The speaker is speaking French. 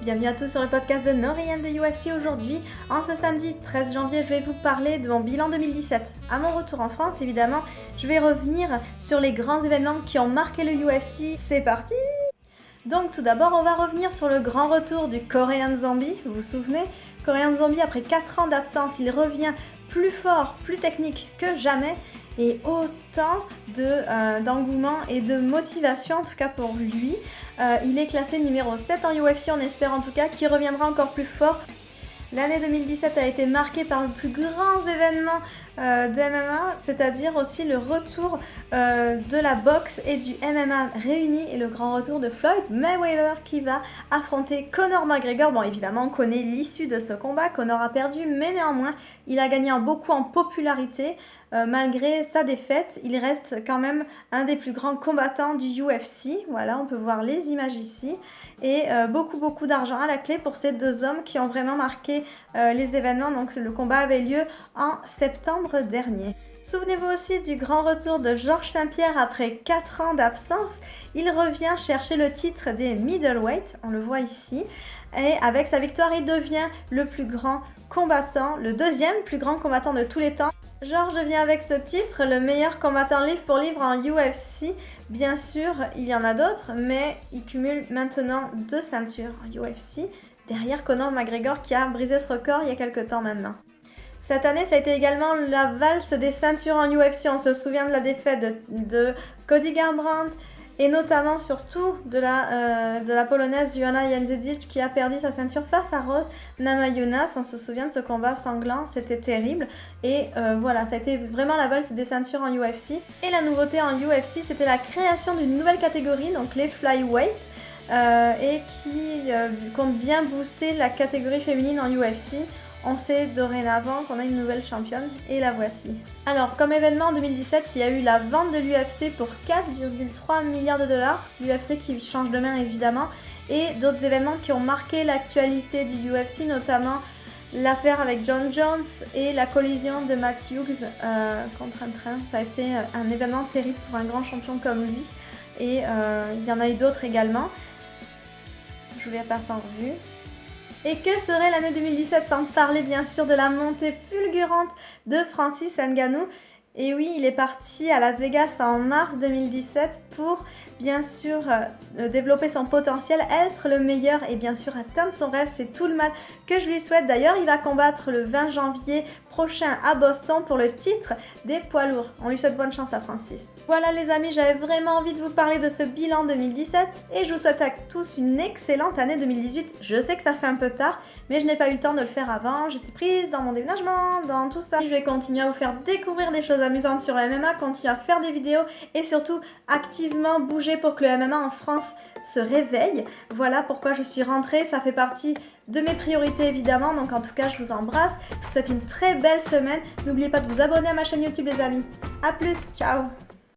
Bienvenue à tous sur le podcast de Norian de UFC. Aujourd'hui, en ce samedi 13 janvier, je vais vous parler de mon bilan 2017. À mon retour en France, évidemment, je vais revenir sur les grands événements qui ont marqué le UFC. C'est parti! Donc tout d'abord, on va revenir sur le grand retour du Korean Zombie. Vous vous souvenez? Korean Zombie, après 4 ans d'absence, il revient plus fort, plus technique que jamais. Et autant d'engouement et de motivation, en tout cas pour lui. Il est classé numéro 7 en UFC, on espère en tout cas qu'il reviendra encore plus fort. L'année 2017 a été marquée par le plus grand événement de MMA, c'est-à-dire aussi le retour de la boxe et du MMA réunis et le grand retour de Floyd Mayweather qui va affronter Conor McGregor. Bon, évidemment, on connaît l'issue de ce combat. Conor a perdu, mais néanmoins, il a gagné beaucoup en popularité. Malgré sa défaite, il reste quand même un des plus grands combattants du UFC. Voilà, on peut voir les images ici. Et beaucoup d'argent à la clé pour ces deux hommes qui ont vraiment marqué les événements. Donc le combat avait lieu en septembre dernier. Souvenez-vous aussi du grand retour de Georges St-Pierre après 4 ans d'absence. Il revient chercher le titre des middleweight, on le voit ici. Et avec sa victoire, il devient le plus grand combattant, le deuxième plus grand combattant de tous les temps. Georges devient avec ce titre le meilleur combattant livre pour livre en UFC. Bien sûr, il y en a d'autres, mais il cumule maintenant 2 ceintures en UFC, derrière Conor McGregor qui a brisé ce record il y a quelques temps maintenant. Cette année, ça a été également la valse des ceintures en UFC. On se souvient de la défaite de Cody Garbrandt et notamment surtout de la polonaise Joanna Jędrzejczyk qui a perdu sa ceinture face à Rose Namajunas. On se souvient de ce combat sanglant, c'était terrible. Et voilà, ça a été vraiment la valse des ceintures en UFC. Et la nouveauté en UFC, c'était la création d'une nouvelle catégorie, donc les flyweight, et qui compte bien booster la catégorie féminine en UFC. On sait dorénavant qu'on a une nouvelle championne et la voici. Alors, comme événement en 2017, il y a eu la vente de l'UFC pour 4,3 milliards de dollars. L'UFC qui change de main évidemment. Et d'autres événements qui ont marqué l'actualité du UFC, notamment l'affaire avec John Jones et la collision de Matt Hughes contre un train. Ça a été un événement terrible pour un grand champion comme lui. Et il y en a eu d'autres également. Je vous les passe en revue. Et que serait l'année 2017 sans parler bien sûr de la montée fulgurante de Francis Ngannou. Et oui, il est parti à Las Vegas en mars 2017 pour bien sûr développer son potentiel, être le meilleur et bien sûr atteindre son rêve. C'est tout le mal que je lui souhaite. D'ailleurs, il va combattre le 20 janvier prochain à Boston pour le titre des poids lourds. On lui souhaite bonne chance à Francis. Voilà les amis, j'avais vraiment envie de vous parler de ce bilan 2017 et je vous souhaite à tous une excellente année 2018. Je sais que ça fait un peu tard, mais je n'ai pas eu le temps de le faire avant. J'étais prise dans mon déménagement, dans tout ça. Je vais continuer à vous faire découvrir des choses amusantes sur le MMA, continuer à faire des vidéos et surtout activement bouger pour que le MMA en France se réveille. Voilà pourquoi je suis rentrée, ça fait partie de mes priorités évidemment, donc en tout cas je vous embrasse, je vous souhaite une très belle semaine, n'oubliez pas de vous abonner à ma chaîne YouTube les amis, à plus, ciao.